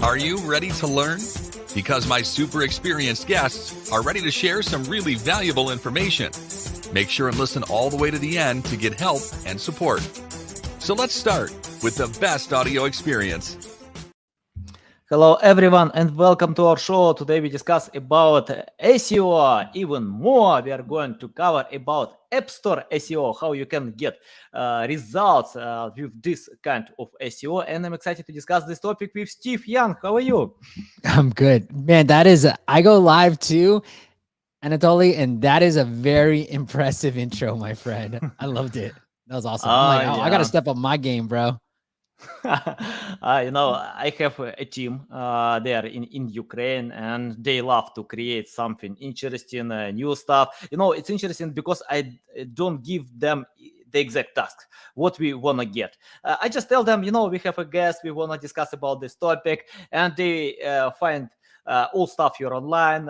Are you ready to learn? Because my super experienced guests are ready to share some really valuable information. Make sure and listen all the way to the end to get help and support. So let's start with the best audio experience. Hello everyone and welcome to our show. Today we discuss about SEO. Even more, we are going to cover about App Store SEO, how you can get results with this kind of SEO. And I'm excited to discuss this topic with Steve Young. How are you? I'm good, man. I go live too, Anatoly, and that is a very impressive intro, my friend. I loved it. That was awesome. I'm like, I got to step up my game, bro. I have a team there in Ukraine, and they love to create something interesting, new stuff. It's interesting because I don't give them the exact task, what we want to get. I just tell them, we have a guest, we want to discuss about this topic, and they find all stuff here online,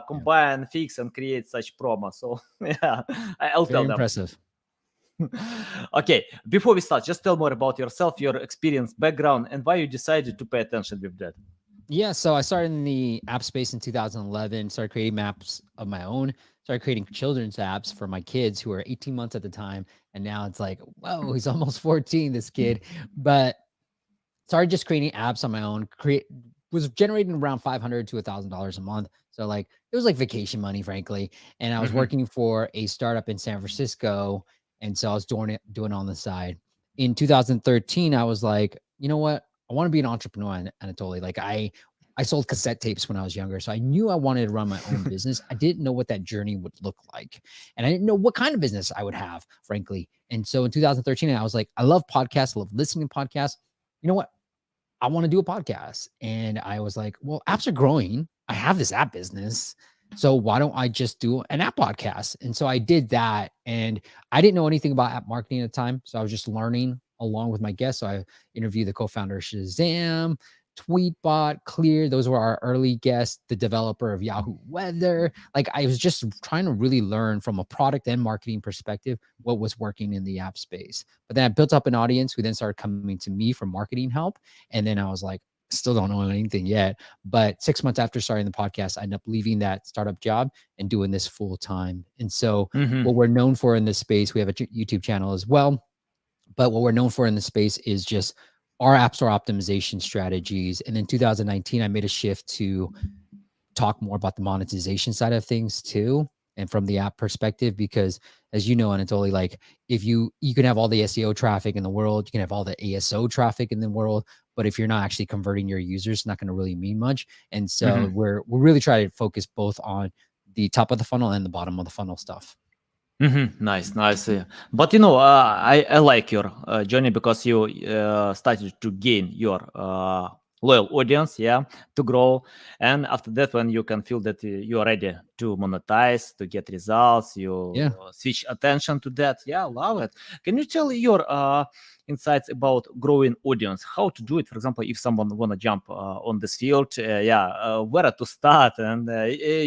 combine, fix, and create such promo. So yeah, I'll tell them. Impressive. Okay, before we start, just tell more about yourself, your experience, background, and why you decided to pay attention with that. Yeah, so I started in the app space in 2011, started creating maps of my own, started creating children's apps for my kids who were 18 months at the time. And now it's like, whoa, he's almost 14, this kid. But started just creating apps on my own, was generating around $500 to $1,000 a month. So like, it was like vacation money, frankly. And I was working for a startup in San Francisco. And so I was doing it on the side. In 2013, I was like, you know what? I want to be an entrepreneur, Anatoly. Like I sold cassette tapes when I was younger. So I knew I wanted to run my own business. I didn't know what that journey would look like. And I didn't know what kind of business I would have, frankly. And so in 2013, I was like, I love podcasts. I love listening to podcasts. You know what? I want to do a podcast. And I was like, well, apps are growing. I have this app business. So why don't I just do an app podcast? And so I did that, and I didn't know anything about app marketing at the time. So I was just learning along with my guests. So I interviewed the co-founder of Shazam, Tweetbot, Clear. Those were our early guests, the developer of Yahoo Weather. Like I was just trying to really learn from a product and marketing perspective what was working in the app space. But then I built up an audience who then started coming to me for marketing help. And then I was like, still don't know anything yet, but 6 months after starting the podcast, I ended up leaving that startup job and doing this full time. And so what we're known for in this space, we have a YouTube channel as well, but what we're known for in the space is just our app store optimization strategies. And in 2019, I made a shift to talk more about the monetization side of things too. And from the app perspective, because as you know, Anatoly, like if you can have all the SEO traffic in the world, you can have all the ASO traffic in the world, but if you're not actually converting your users, it's not going to really mean much. And so we're really trying to focus both on the top of the funnel and the bottom of the funnel stuff. Nice. But I like your journey because you started to gain your loyal audience, to grow, and after that, when you can feel that you are ready to monetize, to get results, you switch attention to that. Love it. Can you tell your insights about growing audience, how to do it? For example, if someone want to jump on this field, where to start, and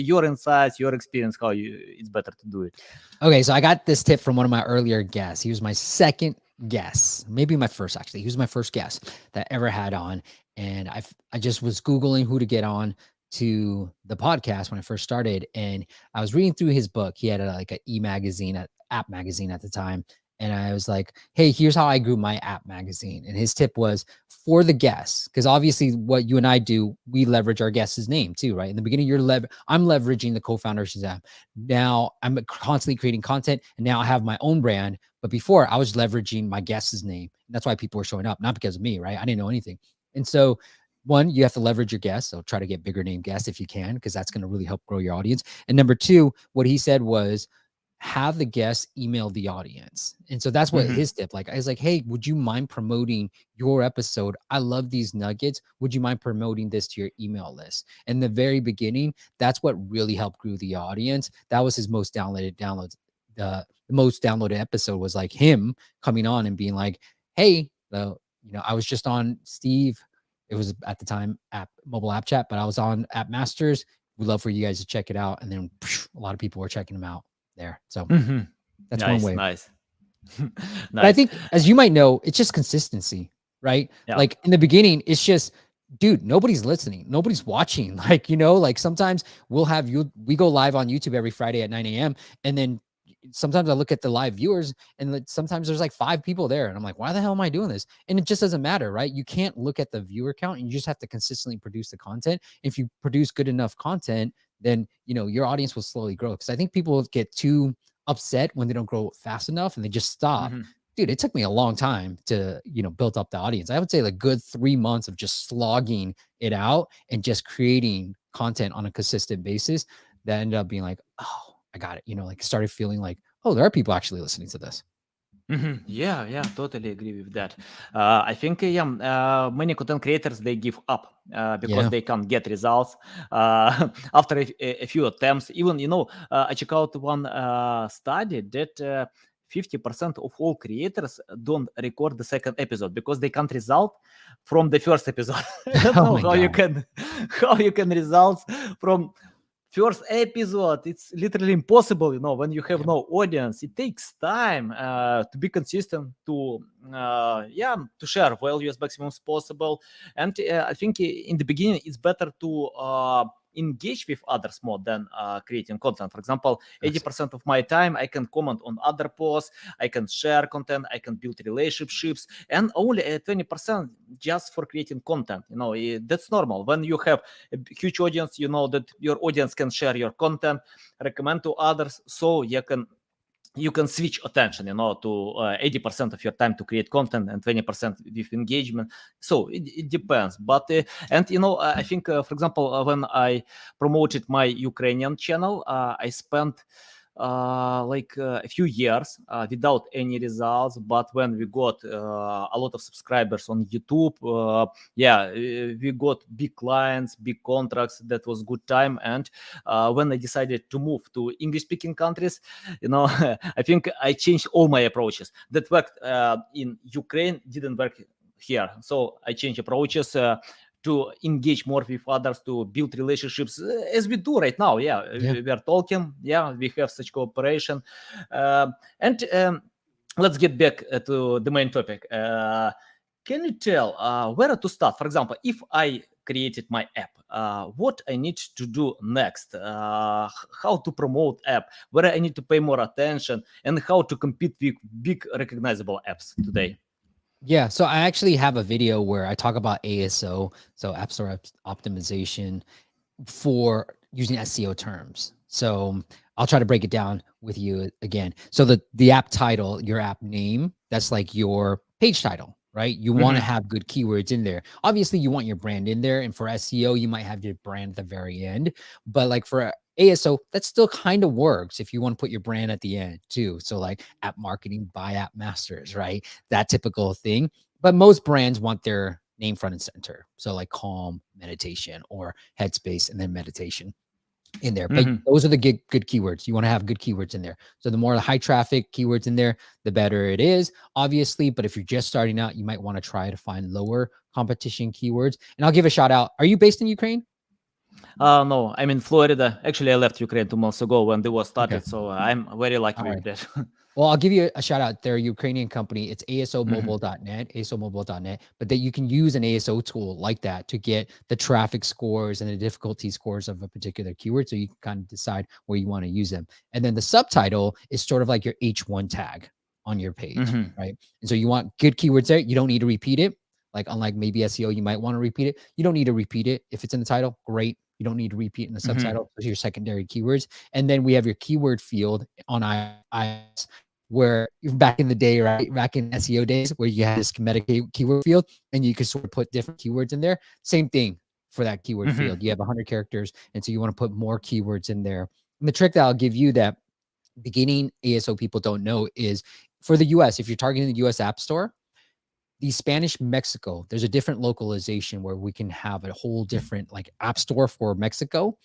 your insights, your experience, how it's better to do it. Okay, so I got this tip from one of my earlier guests. He was my second guest, maybe my first actually. He was my first guest that I ever had on, and I just was Googling who to get on to the podcast when I first started, and I was reading through his book. He had an app magazine at the time. And I was like, hey, here's how I grew my app magazine. And his tip was for the guests, because obviously what you and I do, we leverage our guest's name too, right? In the beginning, I'm leveraging the co-founder of Shazam. Now I'm constantly creating content, and now I have my own brand. But before, I was leveraging my guest's name. And that's why people were showing up, not because of me, right? I didn't know anything. And so one, you have to leverage your guests. So try to get bigger name guests if you can, because that's going to really help grow your audience. And number two, what he said was, have the guests email the audience. And so that's what his tip, like, I was like, hey, would you mind promoting your episode? I love these nuggets. Would you mind promoting this to your email list? In the very beginning, that's what really helped grow the audience. That was his most downloads. The most downloaded episode was like him coming on and being like, hey, I was just on Steve. It was at the time mobile app chat, but I was on App Masters. We'd love for you guys to check it out. And then a lot of people were checking them out there. So that's one way. Nice. But I think, as you might know, it's just consistency, right? Like in the beginning, it's just dude, nobody's listening. Nobody's watching. Like, like sometimes we go live on YouTube every Friday at 9 a.m. And then sometimes I look at the live viewers and sometimes there's like 5 people there. And I'm like, why the hell am I doing this? And it just doesn't matter, right? You can't look at the viewer count and you just have to consistently produce the content. If you produce good enough content, then, your audience will slowly grow. Cause I think people get too upset when they don't grow fast enough and they just stop. Mhm. Dude, it took me a long time to, build up the audience. I would say like good 3 months of just slogging it out and just creating content on a consistent basis that ended up being like, oh, I got it. Like started feeling like, oh, there are people actually listening to this. Yeah, yeah, totally agree with that. I think many content creators they give up because Yeah. they can't get results after a few attempts. Even I check out one study that 50% of all creators don't record the second episode because they can't result from the first episode. I don't Oh know my how you God. can how you can results from first episode. It's literally impossible, when you have Yeah. no audience. It takes time to be consistent, to share value as maximum as possible. And I think in the beginning it's better to engage with others more than creating content. For example, 80% of my time I can comment on other posts, I can share content, I can build relationships, and only 20% just for creating content. That's normal. When you have a huge audience, you know that your audience can share your content, recommend to others, so you can switch attention, to 80% of your time to create content and 20% with engagement. So it depends. But and I think, for example, when I promoted my Ukrainian channel, I spent a few years without any results. But when we got a lot of subscribers on YouTube, we got big clients, big contracts. That was good time. And when I decided to move to English speaking countries, I think I changed all my approaches that worked in Ukraine didn't work here. So I changed approaches to engage more with others, to build relationships, as we do right now. Yeah, Yeah. we are talking. Yeah, we have such cooperation. And let's get back to the main topic. Can you tell where to start? For example, if I created my app, what I need to do next, how to promote app, where I need to pay more attention, and how to compete with big recognizable apps today. Yeah. So I actually have a video where I talk about ASO, so App Store optimization, for using SEO terms. So I'll try to break it down with you again. So the app title, your app name, that's like your page title, right? You want to Mhm. have good keywords in there. Obviously, you want your brand in there, and for SEO, you might have your brand at the very end. But like for ASO, that still kind of works if you want to put your brand at the end too. So like app marketing by app masters, right? That typical thing. But most brands want their name front and center. So like calm, meditation, or headspace, and then meditation in there. But Mhm. those are the good keywords. You want to have good keywords in there. So the more high traffic keywords in there, the better it is, obviously. But if you're just starting out, you might want to try to find lower competition keywords. And I'll give a shout out. Are you based in Ukraine? No, I'm in Florida. Actually, I left Ukraine 2 months ago when the war Okay. started, so I'm very lucky All with right. that. Well, I'll give you a shout out. They're a Ukrainian company. It's Mhm. asomobile.net, but that you can use an ASO tool like that to get the traffic scores and the difficulty scores of a particular keyword. So you can kind of decide where you want to use them. And then the subtitle is sort of like your H1 tag on your page, Mhm. right? And so you want good keywords there. You don't need to repeat it. Like unlike maybe SEO, you might want to repeat it. You don't need to repeat it. If it's in the title, great. You don't need to repeat in the Mhm. subtitle. Those are your secondary keywords. And then we have your keyword field on iOS, where back in the day, right, back in SEO days, where you had this meta keyword field and you could sort of put different keywords in there. Same thing for that keyword Mhm. field. You have 100 characters, and so you want to put more keywords in there. And the trick that I'll give you that beginning ASO people don't know is for the US, if you're targeting the US App Store, the Spanish Mexico, there's a different localization where we can have a whole different like app store for Mexico.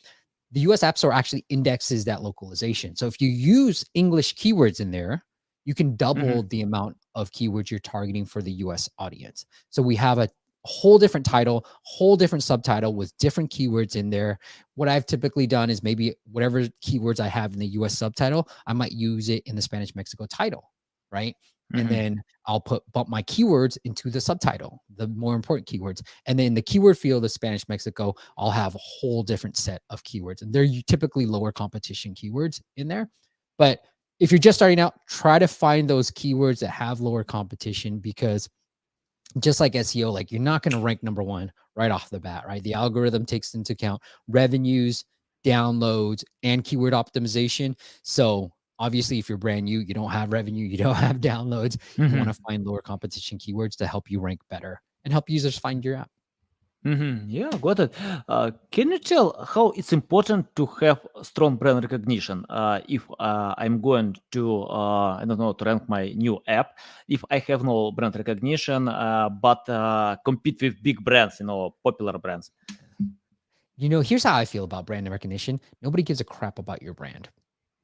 The US App Store actually indexes that localization. So if you use English keywords in there, you can double Mhm. the amount of keywords you're targeting for the US audience. So we have a whole different title, whole different subtitle with different keywords in there. What I've typically done is maybe whatever keywords I have in the US subtitle, I might use it in the Spanish Mexico title. right? And Mhm. then I'll bump my keywords into the subtitle, the more important keywords. And then the keyword field of Spanish Mexico, I'll have a whole different set of keywords. And they're typically lower competition keywords in there. But if you're just starting out, try to find those keywords that have lower competition, because just like SEO, like you're not going to rank number one right off the bat, right? The algorithm takes into account revenues, downloads, and keyword optimization. So obviously, if you're brand new, you don't have revenue, you don't have downloads, you want Mhm. to find lower competition keywords to help you rank better and help users find your app. Mhm. Yeah, got it. Can you tell how it's important to have strong brand recognition? If I'm going to, I don't know, to rank my new app, if I have no brand recognition, but compete with big brands, popular brands. Here's how I feel about brand recognition. Nobody gives a crap about your brand.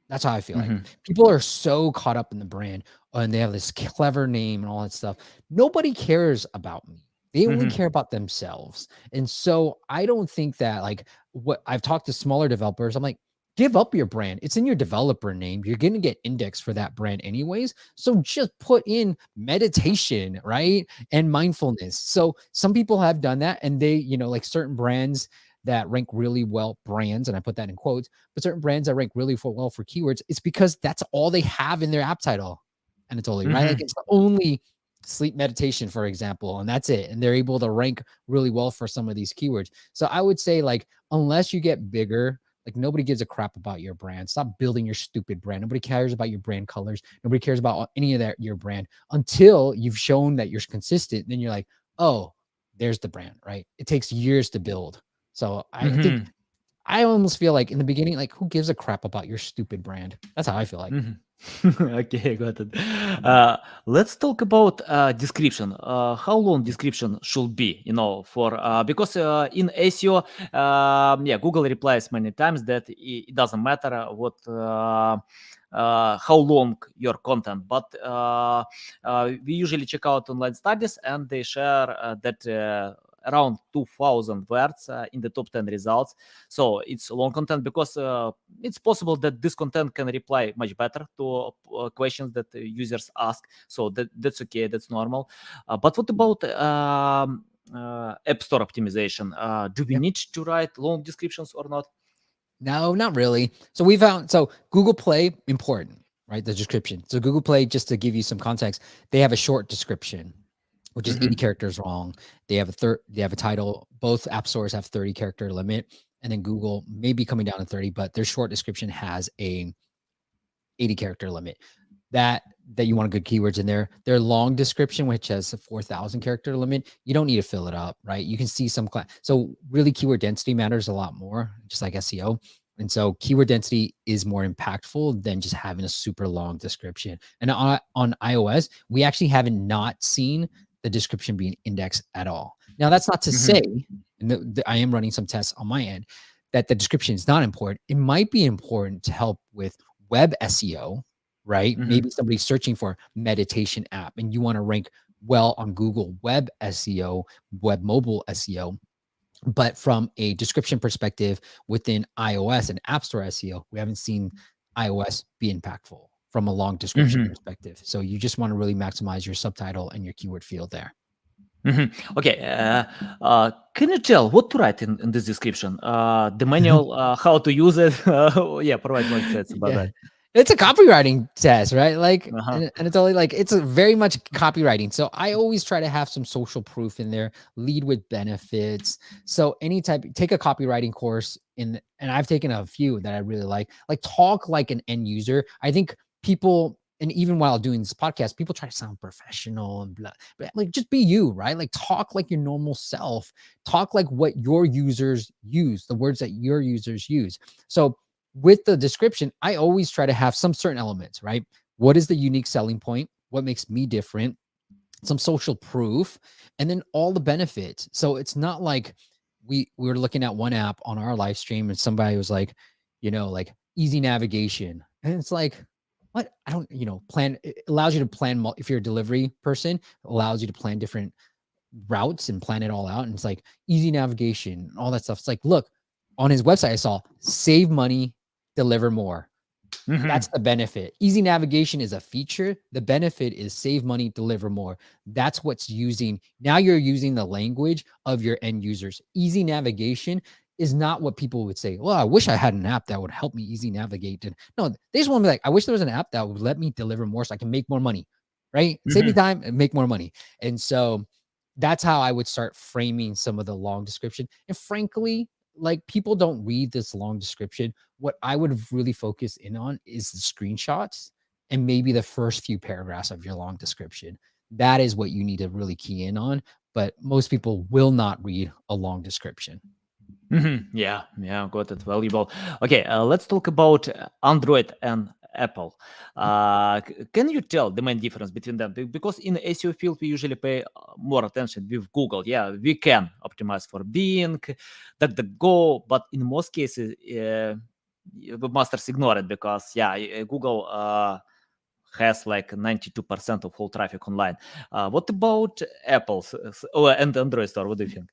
That's how I feel like. Mhm. People are so caught up in the brand, and they have this clever name and all that stuff. Nobody cares about me. They only Mhm. care about themselves. And so I don't think that, like, what I've talked to smaller developers, I'm like, give up your brand. It's in your developer name. You're going to get indexed for that brand anyways. So just put in meditation, right? And mindfulness. So some people have done that, and they, like certain brands that rank really well, brands, and I put that in quotes, but certain brands that rank really well for keywords, it's because that's all they have in their app title. Anatoly, right? Like Mhm. it's the only sleep meditation, for example, and that's it. And they're able to rank really well for some of these keywords. So I would say, like, unless you get bigger, like nobody gives a crap about your brand. Stop building your stupid brand. Nobody cares about your brand colors. Nobody cares about any of that, your brand, until you've shown that you're consistent. Then you're like, oh, there's the brand, right? It takes years to build. So I think Mhm. I almost feel like in the beginning, like, who gives a crap about your stupid brand? That's how I feel like. Mhm. Okay, got it. Let's talk about description. How long description should be, for because in SEO, yeah, Google replies many times that it doesn't matter how long your content, but we usually check out online studies and they share that around 2000 words in the top 10 results. So it's long content because it's possible that this content can reply much better to questions that users ask. So that's okay, that's normal. But what about App Store optimization? Do we Yep. need to write long descriptions or not? No, not really. So we found, Google Play, important, right? The description. So Google Play, just to give you some context, they have a short description, which is 80 Mhm. characters long. They have a title. Both app stores have 30 character limit. And then Google may be coming down to 30, but their short description has a 80 character limit. That you want good keywords in there. Their long description, which has a 4,000 character limit, you don't need to fill it up, right? You can see so really keyword density matters a lot more, just like SEO. And so keyword density is more impactful than just having a super long description. And on iOS, we actually haven't not seen the description being indexed at all. Now, that's not to say, Mhm. and I am running some tests on my end, that the description is not important. It might be important to help with web SEO, right? Mhm. Maybe somebody's searching for meditation app and you want to rank well on Google web SEO, web mobile SEO. But from a description perspective within iOS and App Store SEO, we haven't seen iOS be impactful from a long description Mhm. perspective. So you just want to really maximize your subtitle and your keyword field there. Mhm. Okay. Can you tell what to write in this description? The manual, how to use it? Yeah, provide more insights about Yeah. that. It's a copywriting test, right? Like, Uh-huh. and it's only like, it's a very much copywriting. So I always try to have some social proof in there, lead with benefits. So take a copywriting course and I've taken a few that I really like talk like an end user. I think people, and even while doing this podcast, people try to sound professional and blah, but like, just be you, right? Like talk like your normal self, talk like what your users use, the words that your users use. So with the description, I always try to have some certain elements, right? What is the unique selling point? What makes me different? Some social proof, and then all the benefits. So it's not like we were looking at one app on our live stream and somebody was like, like easy navigation. And it's like, what? I don't, plan. It allows you to plan if you're a delivery person, allows you to plan different routes and plan it all out. And it's like easy navigation, all that stuff. It's like, look, on his website, I saw save money, deliver more. That's the benefit. Easy navigation is a feature. The benefit is save money, deliver more. That's what's using. Now you're using the language of your end users. Easy navigation is not what people would say. Well, I wish I had an app that would help me easy navigate. And no, they just want to be like, I wish there was an app that would let me deliver more so I can make more money, right? Save me time and make more money. And so that's how I would start framing some of the long description. And frankly, like people don't read this long description. What I would really focus in on is the screenshots and maybe the first few paragraphs of your long description. That is what you need to really key in on. But most people will not read a long description. Yeah, got it. Valuable. Okay, let's talk about Android and Apple. Can you tell the main difference between them? Because in the SEO field, we usually pay more attention with Google. Yeah, we can optimize for Bing, DuckDuckGo, but in most cases, webmasters ignore it because, Google has like 92% of whole traffic online. What about Apple and Android store? What do you think?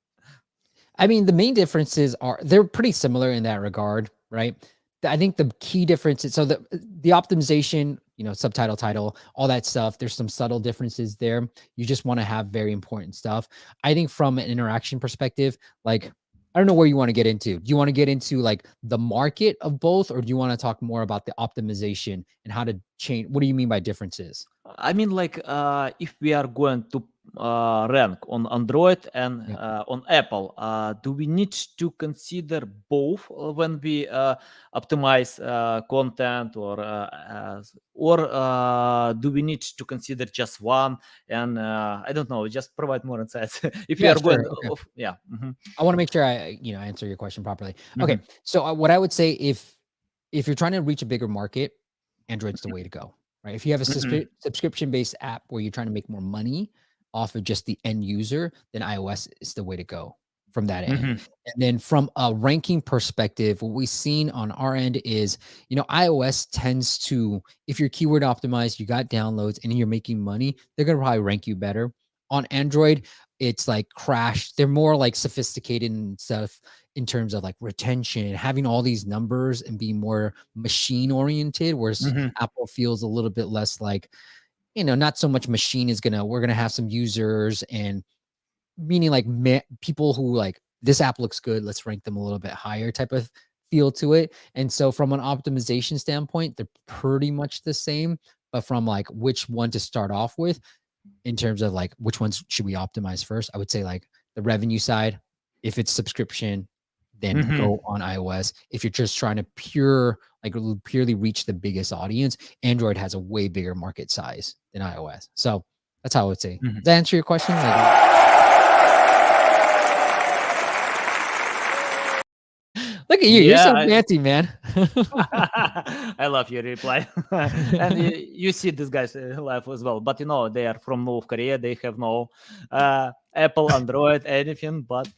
I mean, the main differences are they're pretty similar in that regard, right? I think the key difference is so the optimization, subtitle, title, all that stuff. There's some subtle differences there. You just want to have very important stuff. I think from an interaction perspective, like I don't know where you want to get into. Do you want to get into like the market of both, or do you want to talk more about the optimization and how to change? What do you mean by differences? I mean, like, if we are going to rank on Android and Yeah. on Apple, do we need to consider both when we optimize content, or do we need to consider just one? And I don't know, just provide more insights. If we Yeah, are going, sure. Okay. yeah. I want to make sure I, answer your question properly. Okay. So what I would say if you're trying to reach a bigger market, Android's the way to go, right? If you have a subscription-based app where you're trying to make more money off of just the end user, then iOS is the way to go from that end. And then from a ranking perspective, what we've seen on our end is, iOS tends to, if you're keyword optimized, you got downloads and you're making money, they're going to probably rank you better. On Android, it's like crash. They're more like sophisticated and stuff in terms of like retention, having all these numbers and being more machine oriented, whereas Apple feels a little bit less like, not so much machine is we're gonna have some users and meaning like people who like this app looks good, let's rank them a little bit higher type of feel to it. And so from an optimization standpoint, they're pretty much the same, but from like which one to start off with in terms of like which ones should we optimize first, I would say like the revenue side, if it's subscription, then go on iOS. If you're just trying to purely reach the biggest audience, Android has a way bigger market size than iOS. So that's how I would say. Does that answer your question? Look at you. You're so fancy, man. I love your reply. And you see these guys live as well. But they are from North Korea. They have no Apple, Android, anything, but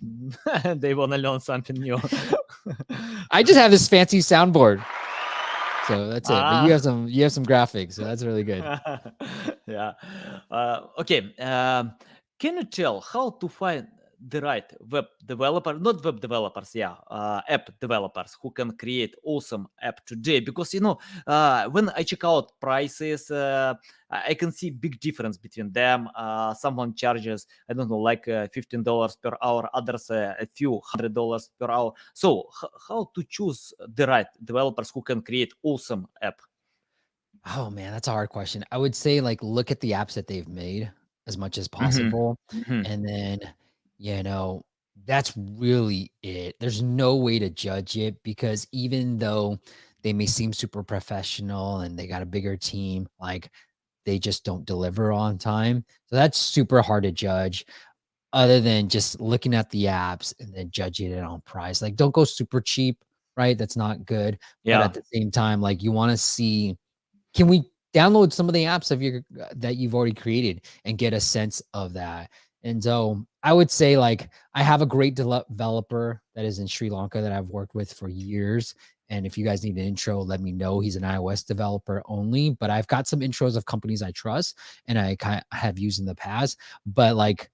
they want to learn something new. I just have this fancy soundboard. So that's it. But you have some graphics, so that's really good. Yeah. Okay. Can you tell how to find the right web developer, not web developers, app developers who can create awesome app today? Because when I check out prices, I can see big difference between them. Someone charges, I don't know, like $15 per hour, others a few $100 per hour. So how to choose the right developers who can create awesome app? Oh man, that's a hard question. I would say like look at the apps that they've made as much as possible. And then, that's really it. There's no way to judge it because even though they may seem super professional and they got a bigger team, like they just don't deliver on time. So that's super hard to judge other than just looking at the apps and then judging it on price. Like don't go super cheap, right? That's not good. But at the same time, like you want to see, can we download some of the apps that you've already created and get a sense of that? And so I would say like I have a great developer that is in Sri Lanka that I've worked with for years. And if you guys need an intro, let me know. He's an iOS developer only, but I've got some intros of companies I trust and I have used in the past. But like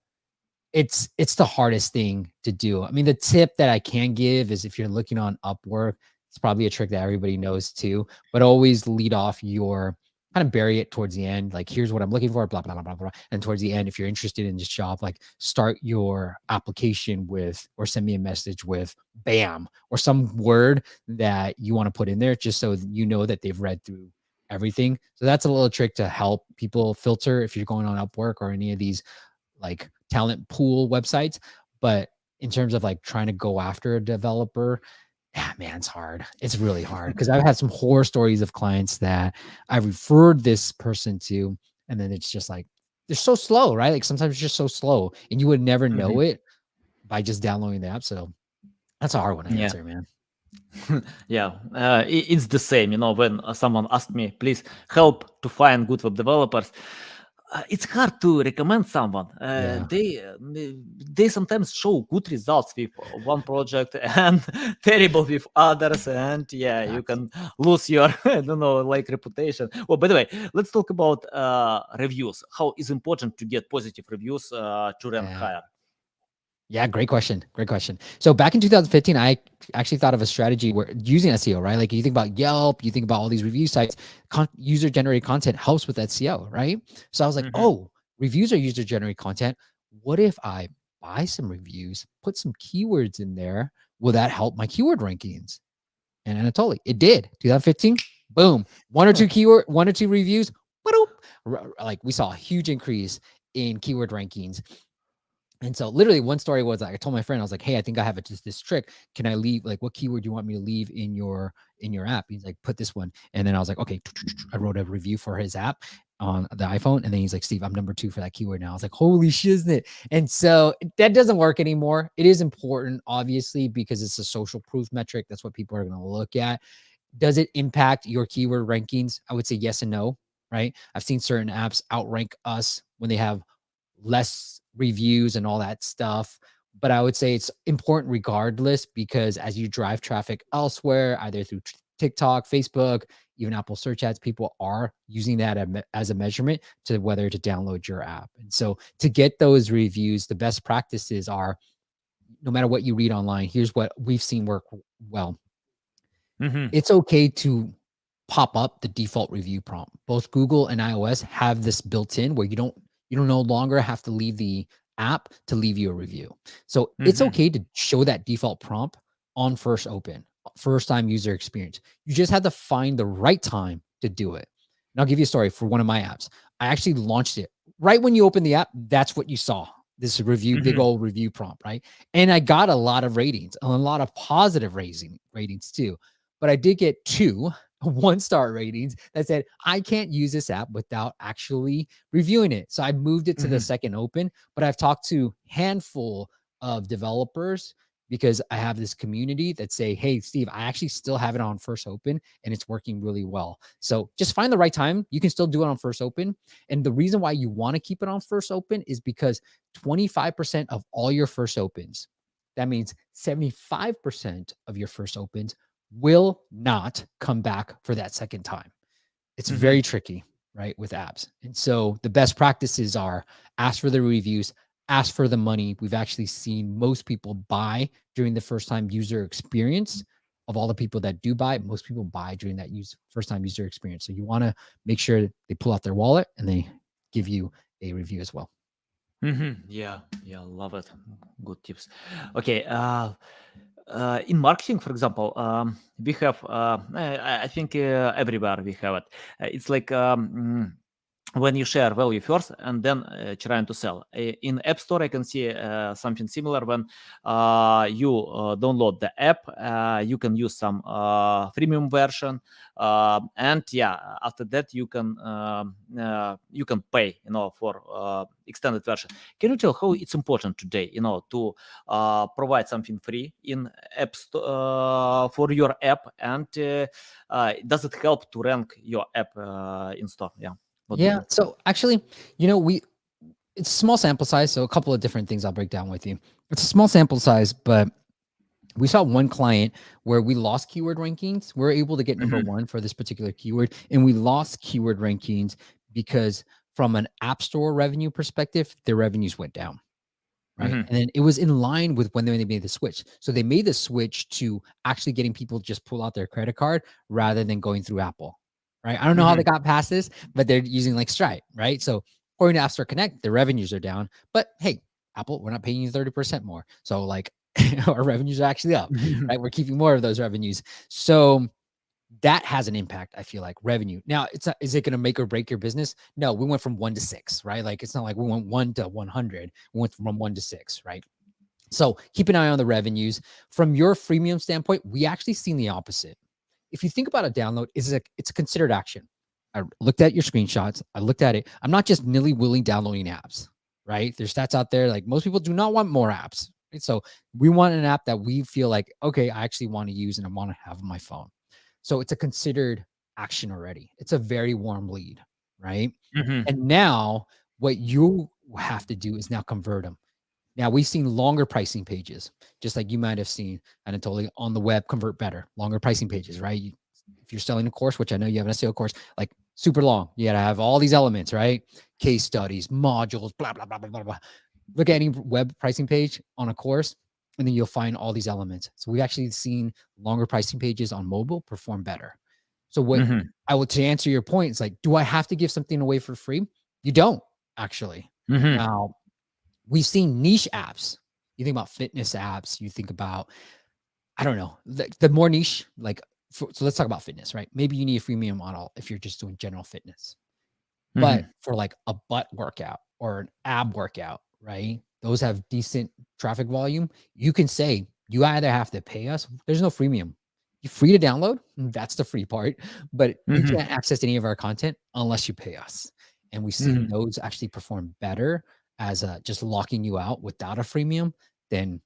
it's the hardest thing to do. I mean, the tip that I can give is if you're looking on Upwork, It's probably a trick that everybody knows too, but always lead off your kind of bury it towards the end. Like, here's what I'm looking for, blah, blah, blah, blah, blah. And towards the end, if you're interested in this job, like start your application with, or send me a message with bam, or some word that you want to put in there, just so you know that they've read through everything. So that's a little trick to help people filter if you're going on Upwork or any of these like talent pool websites. But in terms of like trying to go after a developer, yeah, man, it's hard. It's really hard because I've had some horror stories of clients that I referred this person to, and then it's just like they're so slow, right? Like sometimes it's just so slow, and you would never know it by just downloading the app. So that's a hard one to Yeah. answer, man. Yeah, it's the same. When someone asked me, please help to find good web developers, it's hard to recommend someone. Yeah. They sometimes show good results with one project and terrible with others, and yeah, you Facts. can lose your I don't know, like, reputation. Oh, by the way, let's talk about reviews. How is important to get positive reviews to rank Yeah. higher? Yeah, great question. Great question. So back in 2015, I actually thought of a strategy where using SEO, right? Like you think about Yelp, you think about all these review sites, user-generated content helps with SEO, right? So I was like, Mhm. oh, reviews are user-generated content. What if I buy some reviews, put some keywords in there? Will that help my keyword rankings? And Anatoly, it did. 2015, boom, one or two reviews, like we saw a huge increase in keyword rankings. And so literally one story was like, I told my friend, I was like, hey, I think I have just this trick. Can I leave, like, what keyword do you want me to leave in your app? He's like, put this one. And then I was like, okay, I wrote a review for his app on the iPhone. And then he's like, Steve, I'm number 2 for that keyword now. I was like, holy shiznit. And so that doesn't work anymore. It is important, obviously, because it's a social proof metric. That's what people are going to look at. Does it impact your keyword rankings? I would say yes and no, right? I've seen certain apps outrank us when they have less reviews and all that stuff. But I would say it's important regardless, because as you drive traffic elsewhere, either through TikTok, Facebook, even Apple search ads, people are using that as a measurement to whether to download your app. And so to get those reviews, the best practices are, no matter what you read online, here's what we've seen work well. Mhm. It's okay to pop up the default review prompt. Both Google and iOS have this built in where you don't no longer have to leave the app to leave you a review. So it's Mhm. okay to show that default prompt on first open, first time user experience. You just have to find the right time to do it. And I'll give you a story for one of my apps. I actually launched it right when you open the app. That's what you saw. This review, big Mhm. old review prompt, right? And I got a lot of ratings, a lot of positive ratings too. But I did get 2 one-star ratings that said, I can't use this app without actually reviewing it. So I moved it to the Mhm. second open, but I've talked to handful of developers because I have this community that say, hey, Steve, I actually still have it on first open and it's working really well. So just find the right time. You can still do it on first open. And the reason why you want to keep it on first open is because 25% of all your first opens, that means 75% of your first opens will not come back for that second time. It's Mhm. very tricky, right, with apps. And so the best practices are ask for the reviews, ask for the money. We've actually seen most people buy during the first time user experience. Of all the people that do buy, most people buy during that first time user experience. So you want to make sure they pull out their wallet and they give you a review as well. Yeah, yeah, love it. Good tips. Okay, in marketing, for example, we have, I think everywhere we have it. It's like when you share value first and then trying to sell. In App Store, I can see something similar. When you download the app, you can use some freemium version, and yeah, after that you can pay, for extended version. Can you tell how it's important today, to provide something free in App Store for your app, and does it help to rank your app in store? Yeah. What do you Yeah. think? So actually, it's a small sample size. So a couple of different things I'll break down with you. It's a small sample size, but we saw one client where we lost keyword rankings. We're able to get number Mhm. 1 for this particular keyword, and we lost keyword rankings because from an app store revenue perspective, their revenues went down. right? Mhm. And then it was in line with when they made the switch. So they made the switch to actually getting people just pull out their credit card rather than going through Apple, right? I don't know how they Mhm. got past this, but they're using like Stripe, right? So according to App Store Connect, the revenues are down. But hey, Apple, we're not paying you 30% more. So like our revenues are actually up, right? We're keeping more of those revenues. So that has an impact, I feel like, revenue. Now, it's not, is it going to make or break your business? No, we went from 1 to 6, right? Like it's not like we went 1 to 100. We went from 1 to 6, right? So keep an eye on the revenues. From your freemium standpoint, we actually seen the opposite. If you think about a download, it's a considered action. I looked at your screenshots. I looked at it. I'm not just nilly-willy downloading apps, right? There's stats out there like most people do not want more apps. Right? So we want an app that we feel like, okay, I actually want to use and I want to have on my phone. So it's a considered action already. It's a very warm lead, right? Mhm. And now what you have to do is now convert them. Now we've seen longer pricing pages, just like you might have seen Anatoly on the web convert better, longer pricing pages, right? If you're selling a course, which I know you have an SEO course, like super long, you got to have all these elements, right? Case studies, modules, blah, blah, blah, blah, blah, blah. Look at any web pricing page on a course, and then you'll find all these elements. So we've actually seen longer pricing pages on mobile perform better. So what Mhm. I would, to answer your point, it's like, do I have to give something away for free? You don't actually. Mhm. Now, we've seen niche apps. You think about fitness apps, you think about, I don't know, the more niche, like, so let's talk about fitness, right? Maybe you need a freemium model if you're just doing general fitness. But Mhm. for like a butt workout or an ab workout, right? Those have decent traffic volume. You can say you either have to pay us. There's no freemium. You're free to download. That's the free part. But you Mhm. can't access any of our content unless you pay us. And we've seen Mhm. those actually perform better as just locking you out without a freemium than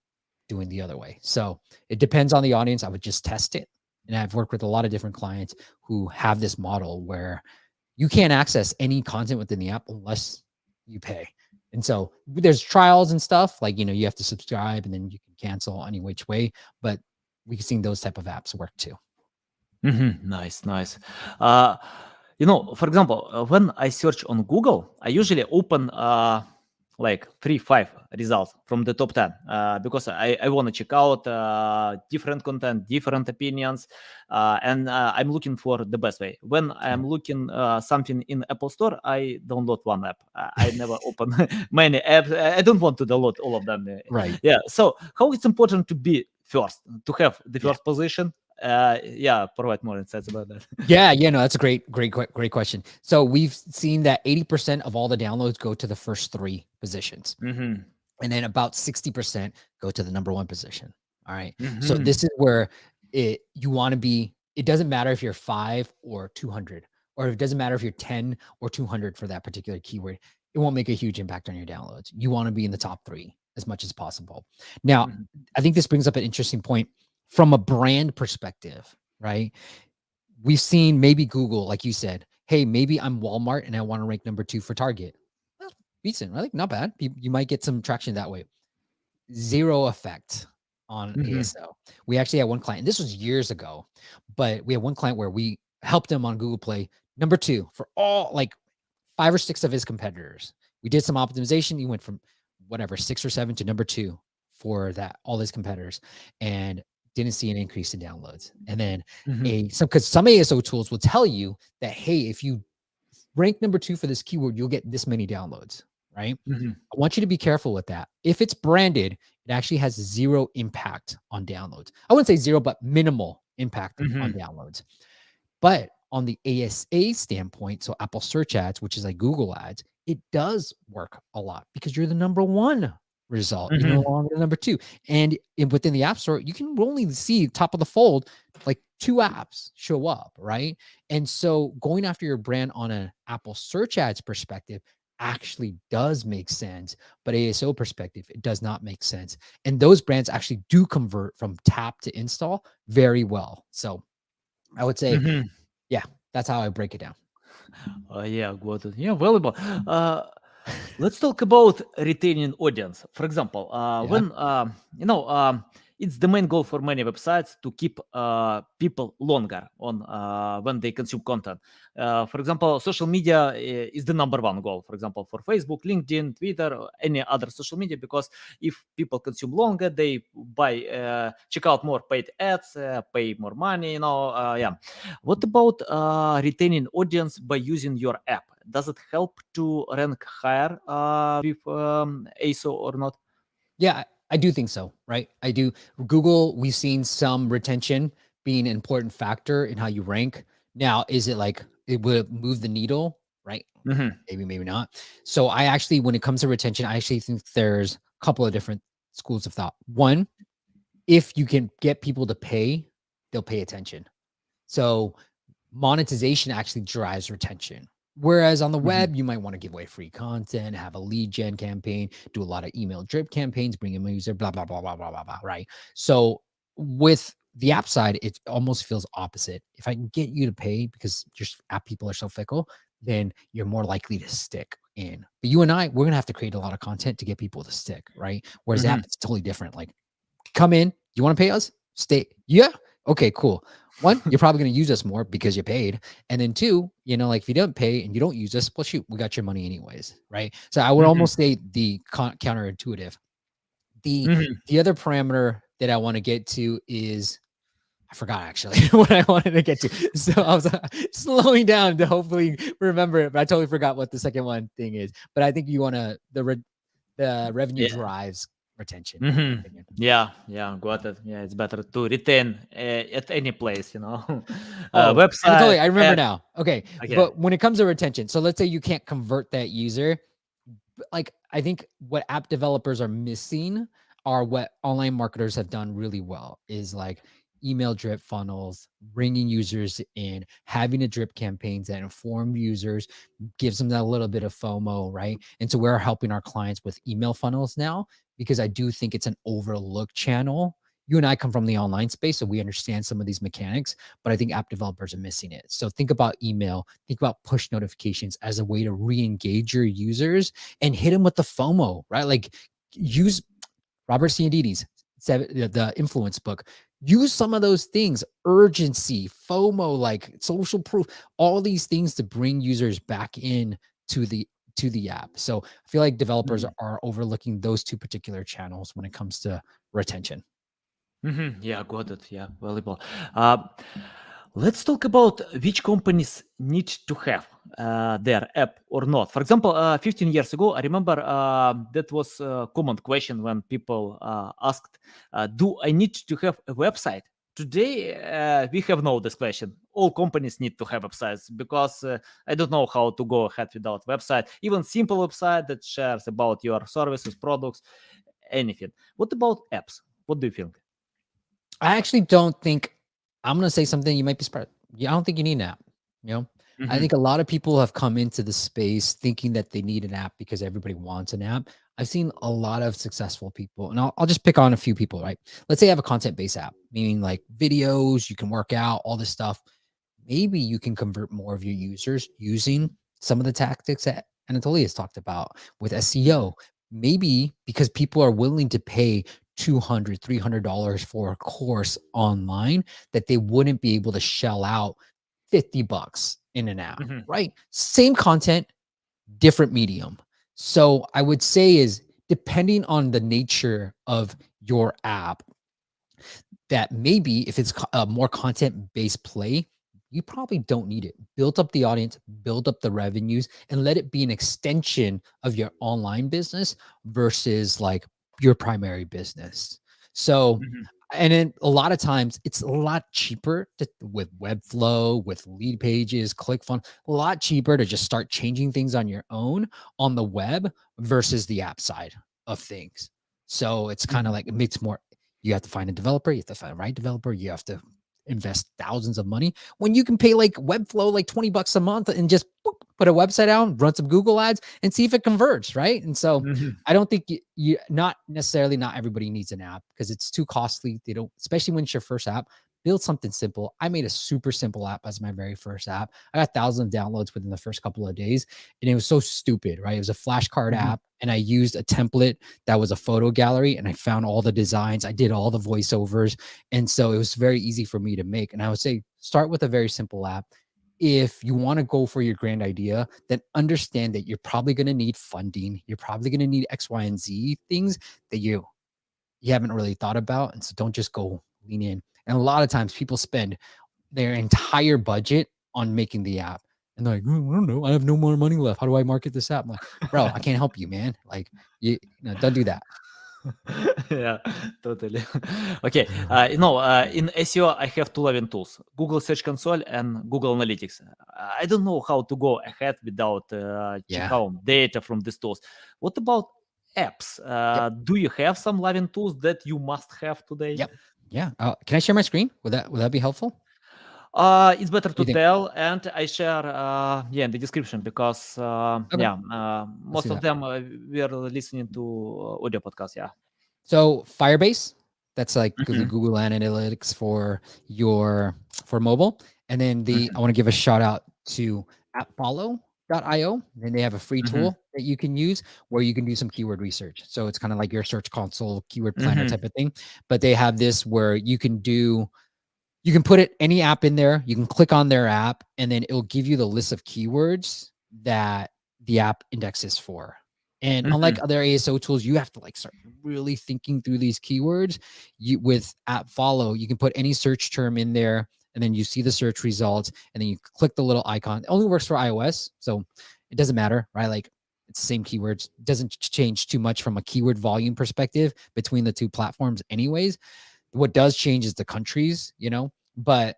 doing the other way. So it depends on the audience. I would just test it. And I've worked with a lot of different clients who have this model where you can't access any content within the app unless you pay. And so there's trials and stuff like, you have to subscribe and then you can cancel any which way, but we've seen those type of apps work too. Mhm. Nice, nice. Uh, for example, when I search on Google, I usually open like 3, 5 results from the top 10 because I want to check out different content, different opinions, and I'm looking for the best way. When I'm Yeah. looking something in Apple Store, I download one app. I never open many apps. I don't want to download all of them. Right. Yeah. So how it's important to be first, to have the Yeah. first position. Yeah, provide more insights about that. Yeah. Yeah. No, that's a great question. So we've seen that 80% of all the downloads go to the first 3 positions. Mm-hmm. And then about 60% go to the number 1 position. All right. So Mm-hmm. this is where you want to be. It doesn't matter if you're 5 or 200, or it doesn't matter if you're 10 or 200 for that particular keyword. It won't make a huge impact on your downloads. You want to be in the top 3 as much as possible. Now, Mm-hmm. I think this brings up an interesting point from a brand perspective, right? We've seen maybe Google, like you said, hey, maybe I'm Walmart and I want to rank number 2 for Target. That's decent, right? Not bad. You might get some traction that way. Zero effect on Mm-hmm. ASO. We actually had one client, and this was years ago, but we had one client where we helped him on Google Play, number 2 for all like 5 or 6 of his competitors. We did some optimization. He went from whatever 6 or 7 to number 2 for that all his competitors, and didn't see an increase in downloads. And then because some ASO tools will tell you that, hey, if you rank number 2 for this keyword, you'll get this many downloads, right? Mm-hmm. I want you to be careful with that. If it's branded, it actually has zero impact on downloads. I wouldn't say zero, but minimal impact on Mm-hmm. downloads. But on the ASA standpoint, so Apple Search Ads, which is like Google Ads, it does work a lot because you're the number 1 result. You're no Mm-hmm. longer the number 2. And within the App Store, you can only see top of the fold, like 2 apps show up, right? And so going after your brand on an Apple Search Ads perspective actually does make sense, but ASO perspective, it does not make sense. And those brands actually do convert from tap to install very well. So I would say, Mm-hmm. yeah, that's how I break it down. Yeah, got it. Yeah, valuable. Let's talk about retaining audience. For example, Yeah. when it's the main goal for many websites to keep people longer on when they consume content. For example, social media is the number one goal. For example, for Facebook, LinkedIn, Twitter, or any other social media, because if people consume longer, they buy, check out more paid ads, pay more money. Yeah. What about retaining audience by using your app? Does it help to rank higher with ASO or not? Yeah, I do think so, right? I do. Google, we've seen some retention being an important factor in how you rank. Now, is it like it would move the needle, right? Mhm. Maybe, maybe not. So I actually, when it comes to retention, I actually think there's a couple of different schools of thought. One, if you can get people to pay, they'll pay attention. So monetization actually drives retention. Whereas on the Mhm. web, you might want to give away free content, have a lead gen campaign, do a lot of email drip campaigns, bring in a user, blah, blah, blah, blah, blah, blah, blah, right? So with the app side, it almost feels opposite. If I can get you to pay because your app people are so fickle, then you're more likely to stick in. But you and I, we're going to have to create a lot of content to get people to stick, right? Whereas the app, Mhm. it's totally different. Like, come in, you want to pay us? Stay. Yeah. Okay, cool. One, you're probably going to use us more because you paid. And then two, like if you don't pay and you don't use us, well, shoot, we got your money anyways. Right. So I would Mhm. almost say the counterintuitive. The Mhm. the other parameter that I want to get to is I forgot actually what I wanted to get to. So I was slowing down to hopefully remember it, but I totally forgot what the second one thing is. But I think you want to the revenue Yeah. drives retention, in my Mhm. opinion. Yeah, got it. Yeah, it's better to retain at any place, Oh, website, Anatoly, I remember app. now. Okay. Okay. But when it comes to retention, so let's say you can't convert that user, like I think what app developers are missing are what online marketers have done really well is like email drip funnels, bringing users in, having a drip campaigns that inform users, gives them that little bit of FOMO, right? And so we're helping our clients with email funnels now because I do think it's an overlooked channel. You and I come from the online space, so we understand some of these mechanics, but I think app developers are missing it. So think about email, think about push notifications as a way to re-engage your users and hit them with the FOMO, right? Like use Robert Cialdini's the influence book. Use some of those things, urgency, FOMO, like social proof, all these things to bring users back in to the app. So I feel like developers Mhm. are overlooking those two particular channels when it comes to retention. Mhm. Yeah, got it. Yeah, valuable. Uh, let's talk about which companies need to have their app or not. For example, 15 years ago, I remember that was a common question when people asked, "Do I need to have a website?" Today, we have no this question. All companies need to have websites because I don't know how to go ahead without website. Even simple website that shares about your services, products, anything. What about apps? What do you think? I actually don't think I'm gonna say something you might be surprised. Yeah, I don't think you need an app. You know, I think Mhm. a lot of people have come into the space thinking that they need an app because everybody wants an app. I've seen a lot of successful people, and I'll just pick on a few people, right? Let's say you have a content-based app, meaning like videos, you can work out, all this stuff. Maybe you can convert more of your users using some of the tactics that Anatoly has talked about with SEO. Maybe because people are willing to pay $200, $300 for a course online that they wouldn't be able to shell out 50 bucks in an app, Mhm. right? Same content, different medium. So I would say is depending on the nature of your app, that maybe if it's a more content-based play, you probably don't need it. Build up the audience, build up the revenues, and let it be an extension of your online business versus like your primary business. So, Mhm. and then a lot of times it's a lot cheaper with Webflow, with lead pages, ClickFunnels, a lot cheaper to just start changing things on your own on the web versus the app side of things. So it's kind of Mhm. like it makes more you have to find a developer, you have to find the right developer, you have to invest thousands of money when you can pay like Webflow like 20 bucks a month and just boop, put a website out, run some Google ads and see if it converts, right? And so Mhm. I don't think you not necessarily not everybody needs an app because it's too costly. They don't, especially when it's your first app. build something simple. I made a super simple app as my very first app. I got thousands of downloads within the first couple of days. And it was so stupid, right? It was a flashcard Mhm. app. And I used a template that was a photo gallery. And I found all the designs. I did all the voiceovers. And so it was very easy for me to make. And I would say start with a very simple app. If you want to go for your grand idea, then understand that you're probably going to need funding. You're probably going to need X, Y, and Z things that you haven't really thought about. And so don't just go lean in. And a lot of times people spend their entire budget on making the app. And they're like, "Oh, I don't know. I have no more money left. How do I market this app?" I'm like, bro, I can't help you, man. Like, don't do that. Yeah, totally. Okay, in SEO, I have two loving tools: Google Search Console and Google Analytics. I don't know how to go ahead without check Yeah. out data from these tools. What about apps? Yep. Do you have some loving tools that you must have today? Yep. Yeah. Can I share my screen? Would that be helpful? It's better What do to you think? tell, and I share, in the description because, Okay. Let's most do of that. them we are listening to audio podcast. Yeah. So Firebase, that's like the Mhm, Google Analytics for mobile. And then I mhm, want to give a shout out to appfollow.io. And they have a free mhm, tool that you can use where you can do some keyword research. So it's kind of like your search console keyword planner mhm, type of thing. But they have this where you can put any app in there. You can click on their app, and then it'll give you the list of keywords that the app indexes for. And unlike mhm, other ASO tools, you have to like start really thinking through these keywords. With App Follow, you can put any search term in there, and then you see the search results, and then you click the little icon. It only works for iOS, so it doesn't matter, right? Like it's the same keywords. It doesn't change too much from a keyword volume perspective between the two platforms, anyways. What does change is the countries, but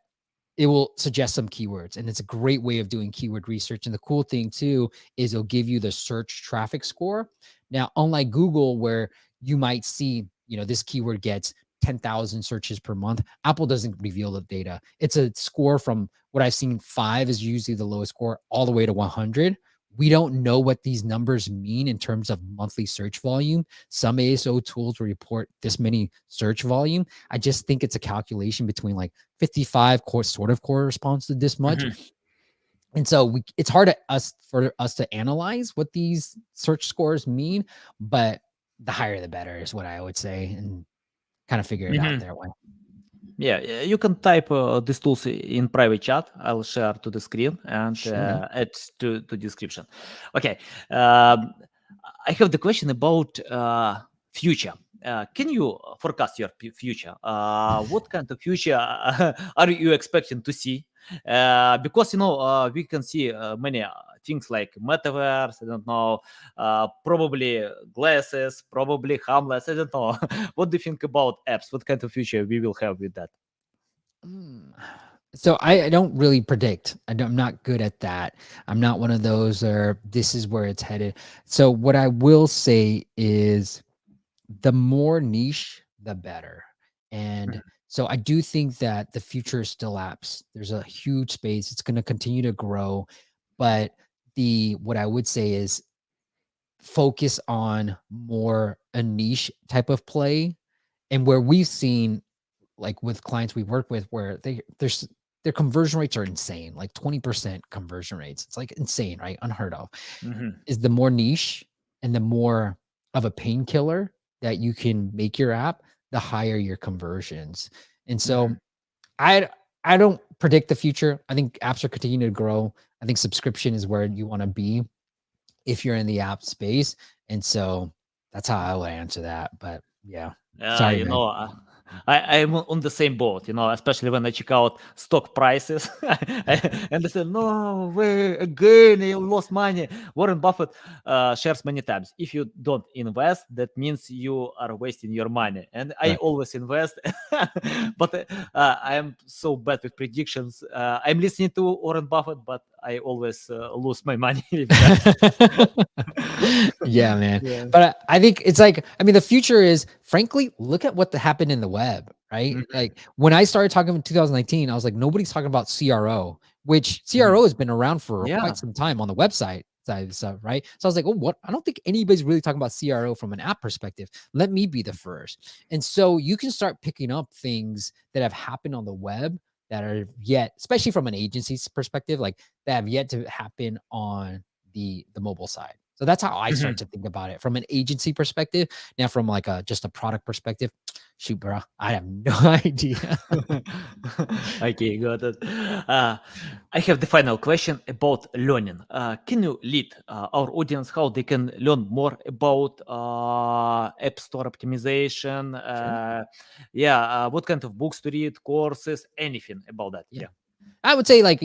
it will suggest some keywords, and it's a great way of doing keyword research. And the cool thing too is it'll give you the search traffic score. Now, unlike Google, where you might see, this keyword gets 10,000 searches per month, Apple doesn't reveal the data. It's a score from what I've seen. 5 is usually the lowest score, all the way to 100. We don't know what these numbers mean in terms of monthly search volume. Some ASO tools report this many search volume. I just think it's a calculation between like 55 sort of corresponds to this much. mhm, And so it's hard for us to analyze what these search scores mean, but the higher the better is what I would say, and kind of figure it out mhm. that way. Yeah, you can type these tools in private chat. I'll share to the screen and Sure, man. add to description. Okay, um, I have the question about future. Can you forecast your future? What kind of future are you expecting to see? Because we can see many things like metaverse. I don't know, probably glasses, probably harmless. I don't know. What do you think about apps? What kind of future we will have with that? Mm. So I don't really predict. I'm not good at that. I'm not one of those, or this is where it's headed. So what I will say is the more niche, the better. And so I do think that the future is still apps. There's a huge space. It's going to continue to grow. But what I would say is focus on more a niche type of play. And where we've seen, like with clients we work with, where their conversion rates are insane, like 20% conversion rates. It's like insane, right? Unheard of. Mhm, Is the more niche and the more of a painkiller that you can make your app, the higher your conversions. And mhm, so I I don't predict the future. I think apps are continuing to grow. I think subscription is where you want to be if you're in the app space. And so that's how I would answer that. But yeah, Yeah, sorry, man. I'm on the same boat, especially when I check out stock prices. And I say, no way, again, you lost money. Warren Buffett shares many times. If you don't invest, that means you are wasting your money. And I Right. always invest, but I am so bad with predictions. I'm listening to Warren Buffett, but I always lose my money with that. Yeah, man. Yeah. But I think it's like, I mean, the future is, frankly, look at what happened in the web, right? Mhm, Like when I started talking in 2019, I was like, nobody's talking about CRO, which mhm. CRO has been around for quite Yeah. some time on the website. side of stuff, right? So I was like, oh, what? I don't think anybody's really talking about CRO from an app perspective. Let me be the first. And so you can start picking up things that have happened on the web that are yet, especially from an agency's perspective, like that have yet to happen on the mobile side. So that's how I start to think about it from an agency perspective. Now, from like a just a product perspective, shoot, bro, I have no idea. Okay, got it. I have the final question about learning. Can you lead our audience how they can learn more about App Store optimization? Sure. What kind of books to read, courses, anything about that? Yeah. I would say, like,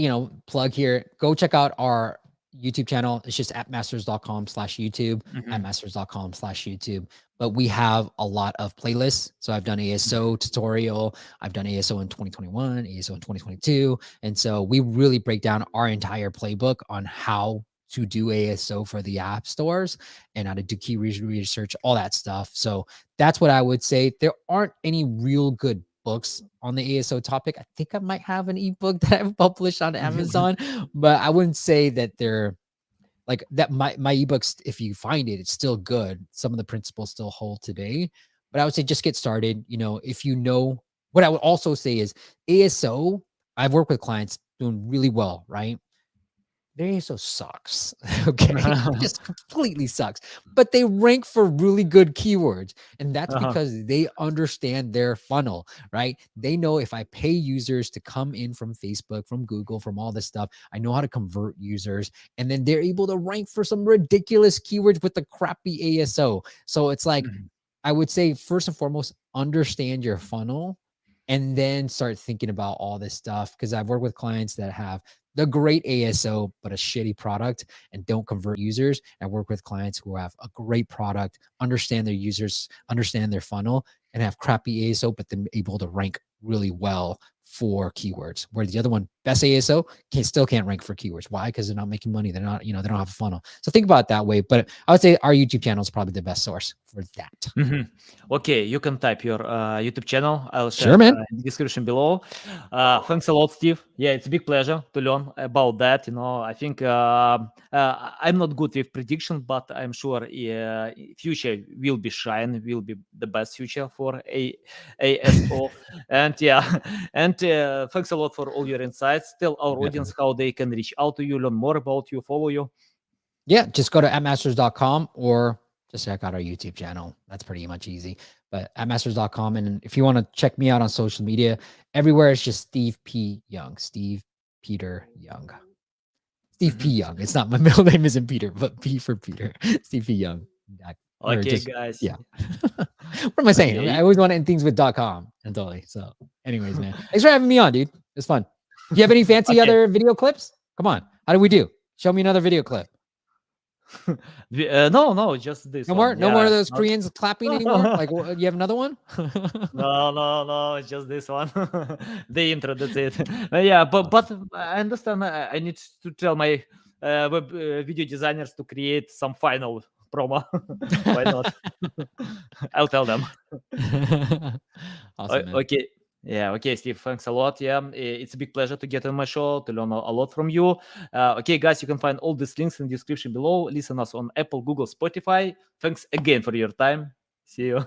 plug here, go check out our YouTube channel. It's just appmasters.com/YouTube, Mhm. appmasters.com/YouTube. But we have a lot of playlists. So I've done ASO tutorial. I've done ASO in 2021, ASO in 2022. And so we really break down our entire playbook on how to do ASO for the app stores and how to do key research, all that stuff. So that's what I would say. There aren't any real good books on the ASO topic. I think I might have an ebook that I've published on Amazon, but I wouldn't say that they're like that. My ebooks, if you find it, it's still good. Some of the principles still hold today, but I would say just get started. If you know what I would also say is ASO, I've worked with clients doing really well, right? Their ASO sucks. Okay. It just completely sucks. But they rank for really good keywords. And that's Uh-huh. because they understand their funnel, right? They know if I pay users to come in from Facebook, from Google, from all this stuff, I know how to convert users. And then they're able to rank for some ridiculous keywords with the crappy ASO. So it's like, Mhm. I would say, first and foremost, understand your funnel and then start thinking about all this stuff. Because I've worked with clients that have the great ASO, but a shitty product and don't convert users. I work with clients who have a great product, understand their users, understand their funnel, and have crappy ASO, but then able to rank really well for keywords. Where the other one, best ASO, still can't rank for keywords. Why? Because they're not making money. They're not, they don't have a funnel. So think about it that way. But I would say our YouTube channel is probably the best source for that. Mhm. Okay, you can type your YouTube channel. I'll share Sure, it man. in the description below. Thanks a lot, Steve. Yeah, it's a big pleasure to learn about that. I think I'm not good with prediction, but I'm sure future will be shine, will be the best future for ASO. And yeah, and thanks a lot for all your insights. Tell our audience how they can reach out to you, learn more about you, follow you. Yeah, just go to appmasters.com or just check out our YouTube channel. That's pretty much easy. But appmasters.com. And if you want to check me out on social media, everywhere it's just Steve P. Young. Steve Peter Young. Steve P. Mhm. Young. It's not, my middle name isn't Peter, but P for Peter. Steve P. Young. Or Okay, just, guys. yeah. What am I saying? I Okay. always want to end things with .com and totally. So, anyways, man, thanks for having me on, dude. It's fun. Do you have any fancy Okay. other video clips? Come on. How do we do? Show me another video clip. No, just this No more, one. no more Yeah. of those Koreans clapping anymore. Like, you have another one? No, it's just this one. The intro, that's it. Yeah, but I understand. I need to tell my web video designers to create some final promo. Why not? I'll tell them. Awesome, man. Okay. Yeah. Okay, Steve. Thanks a lot. Yeah, it's a big pleasure to get on my show to learn a lot from you. Okay, guys, you can find all these links in the description below. Listen us on Apple, Google, Spotify. Thanks again for your time. See you.